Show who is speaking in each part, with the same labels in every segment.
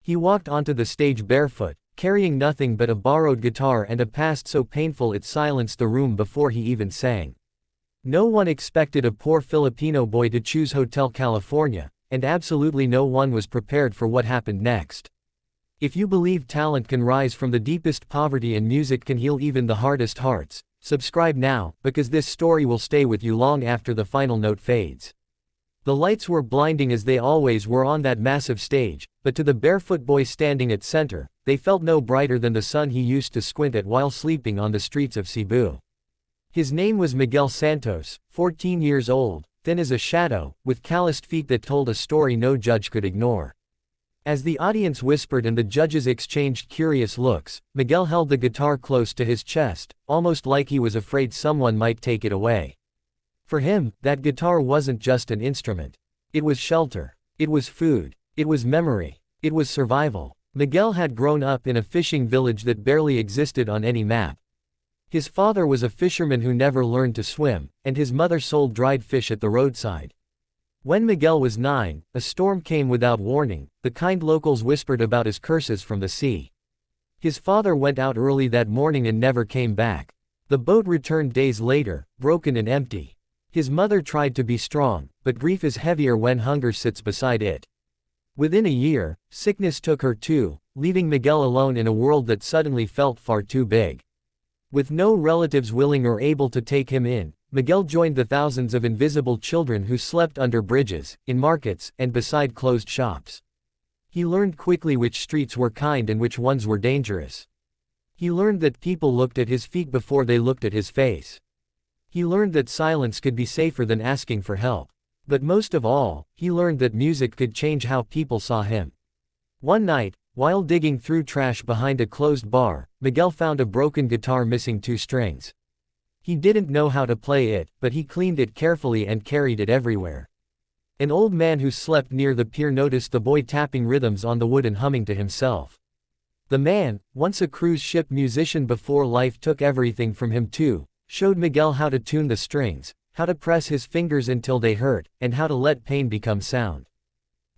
Speaker 1: He walked onto the stage barefoot, carrying nothing but a borrowed guitar and a past so painful it silenced the room before he even sang. No one expected a poor Filipino boy to choose Hotel California, and absolutely no one was prepared for what happened next. If you believe talent can rise from the deepest poverty and music can heal even the hardest hearts, subscribe now, because this story will stay with you long after the final note fades. The lights were blinding as they always were on that massive stage, but to the barefoot boy standing at center, they felt no brighter than the sun he used to squint at while sleeping on the streets of Cebu. His name was Miguel Santos, 14 years old, thin as a shadow, with calloused feet that told a story no judge could ignore. As the audience whispered and the judges exchanged curious looks, Miguel held the guitar close to his chest, almost like he was afraid someone might take it away. For him, that guitar wasn't just an instrument. It was shelter. It was food. It was memory. It was survival. Miguel had grown up in a fishing village that barely existed on any map. His father was a fisherman who never learned to swim, and his mother sold dried fish at the roadside. When Miguel was 9, a storm came without warning, the kind locals whispered about as curses from the sea. His father went out early that morning and never came back. The boat returned days later, broken and empty. His mother tried to be strong, but grief is heavier when hunger sits beside it. Within a year, sickness took her too, leaving Miguel alone in a world that suddenly felt far too big. With no relatives willing or able to take him in, Miguel joined the thousands of invisible children who slept under bridges, in markets, and beside closed shops. He learned quickly which streets were kind and which ones were dangerous. He learned that people looked at his feet before they looked at his face. He learned that silence could be safer than asking for help. But most of all, he learned that music could change how people saw him. One night, while digging through trash behind a closed bar, Miguel found a broken guitar missing 2 strings. He didn't know how to play it, but he cleaned it carefully and carried it everywhere. An old man who slept near the pier noticed the boy tapping rhythms on the wood and humming to himself. The man, once a cruise ship musician before life took everything from him too, showed Miguel how to tune the strings, how to press his fingers until they hurt, and how to let pain become sound.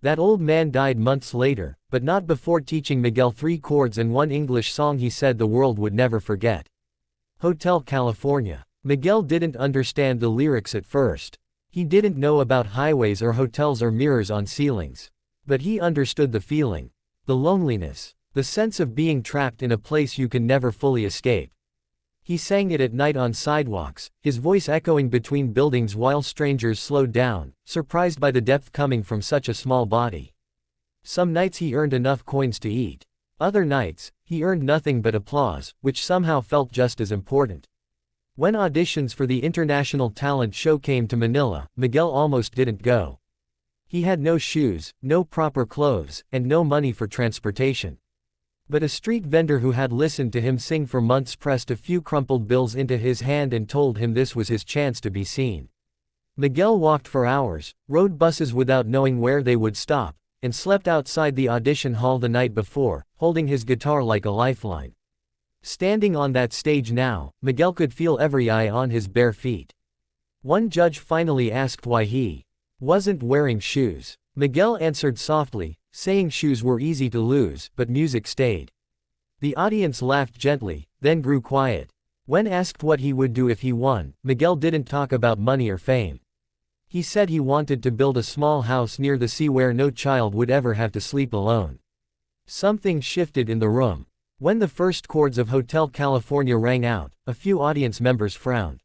Speaker 1: That old man died months later, but not before teaching Miguel 3 chords and 1 English song he said the world would never forget. Hotel California. Miguel didn't understand the lyrics at first. He didn't know about highways or hotels or mirrors on ceilings. But he understood the feeling. The loneliness. The sense of being trapped in a place you can never fully escape. He sang it at night on sidewalks, his voice echoing between buildings while strangers slowed down, surprised by the depth coming from such a small body. Some nights he earned enough coins to eat. Other nights, he earned nothing but applause, which somehow felt just as important. When auditions for the international talent show came to Manila, Miguel almost didn't go. He had no shoes, no proper clothes, and no money for transportation. But a street vendor who had listened to him sing for months pressed a few crumpled bills into his hand and told him this was his chance to be seen. Miguel walked for hours, rode buses without knowing where they would stop, and slept outside the audition hall the night before, holding his guitar like a lifeline. Standing on that stage now, Miguel could feel every eye on his bare feet. One judge finally asked why he wasn't wearing shoes. Miguel answered softly, saying shoes were easy to lose, but music stayed. The audience laughed gently, then grew quiet. When asked what he would do if he won, Miguel didn't talk about money or fame. He said he wanted to build a small house near the sea where no child would ever have to sleep alone. Something shifted in the room. When the first chords of Hotel California rang out, a few audience members frowned.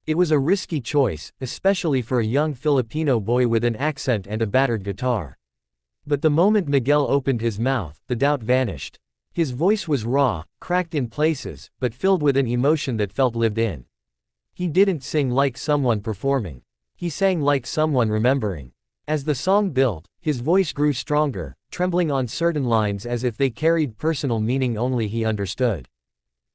Speaker 1: It was a risky choice, especially for a young Filipino boy with an accent and a battered guitar. But the moment Miguel opened his mouth, the doubt vanished. His voice was raw, cracked in places, but filled with an emotion that felt lived in. He didn't sing like someone performing. He sang like someone remembering. As the song built, his voice grew stronger, trembling on certain lines as if they carried personal meaning only he understood.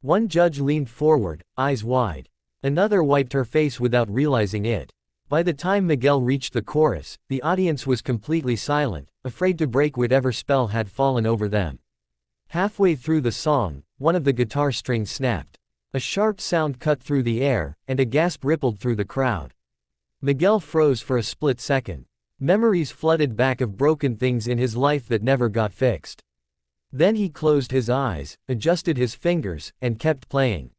Speaker 1: One judge leaned forward, eyes wide. Another wiped her face without realizing it. By the time Miguel reached the chorus, the audience was completely silent, afraid to break whatever spell had fallen over them. Halfway through the song, one of the guitar strings snapped. A sharp sound cut through the air, and a gasp rippled through the crowd. Miguel froze for a split second. Memories flooded back of broken things in his life that never got fixed. Then he closed his eyes, adjusted his fingers, and kept playing.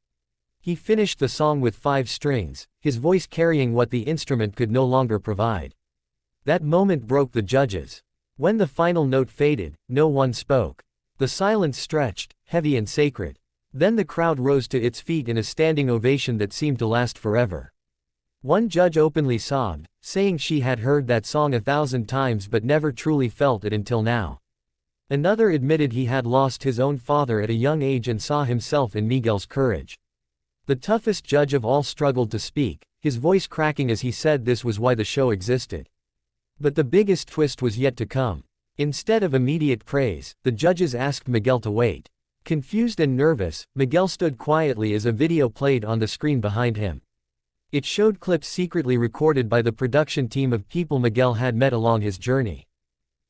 Speaker 1: He finished the song with 5 strings, his voice carrying what the instrument could no longer provide. That moment broke the judges. When the final note faded, no one spoke. The silence stretched, heavy and sacred. Then the crowd rose to its feet in a standing ovation that seemed to last forever. One judge openly sobbed, saying she had heard that song 1,000 times but never truly felt it until now. Another admitted he had lost his own father at a young age and saw himself in Miguel's courage. The toughest judge of all struggled to speak, his voice cracking as he said this was why the show existed. But the biggest twist was yet to come. Instead of immediate praise, the judges asked Miguel to wait. Confused and nervous, Miguel stood quietly as a video played on the screen behind him. It showed clips secretly recorded by the production team of people Miguel had met along his journey.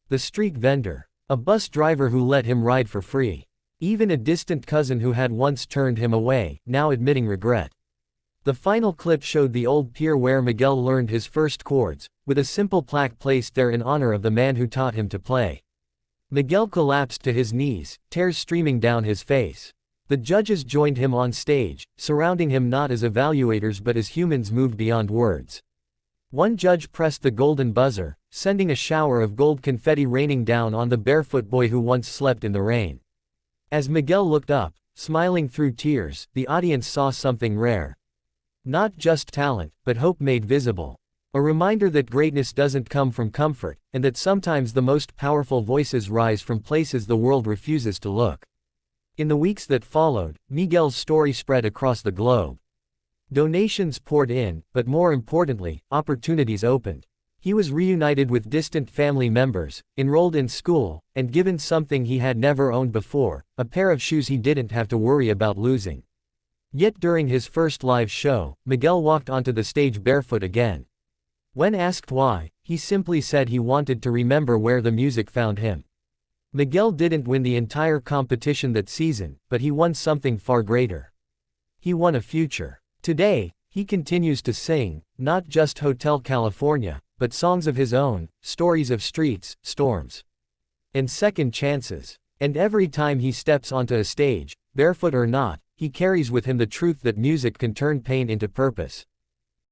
Speaker 1: The street vendor. A bus driver who let him ride for free. Even a distant cousin who had once turned him away, now admitting regret. The final clip showed the old pier where Miguel learned his first chords, with a simple plaque placed there in honor of the man who taught him to play. Miguel collapsed to his knees, tears streaming down his face. The judges joined him on stage, surrounding him not as evaluators but as humans moved beyond words. One judge pressed the golden buzzer, sending a shower of gold confetti raining down on the barefoot boy who once slept in the rain. As Miguel looked up, smiling through tears, the audience saw something rare. Not just talent, but hope made visible. A reminder that greatness doesn't come from comfort, and that sometimes the most powerful voices rise from places the world refuses to look. In the weeks that followed, Miguel's story spread across the globe. Donations poured in, but more importantly, opportunities opened. He was reunited with distant family members, enrolled in school, and given something he had never owned before, a pair of shoes he didn't have to worry about losing. Yet during his first live show, Miguel walked onto the stage barefoot again. When asked why, he simply said he wanted to remember where the music found him. Miguel didn't win the entire competition that season, but he won something far greater. He won a future. Today, he continues to sing, not just Hotel California, but songs of his own, stories of streets, storms, and second chances. And every time he steps onto a stage, barefoot or not, he carries with him the truth that music can turn pain into purpose.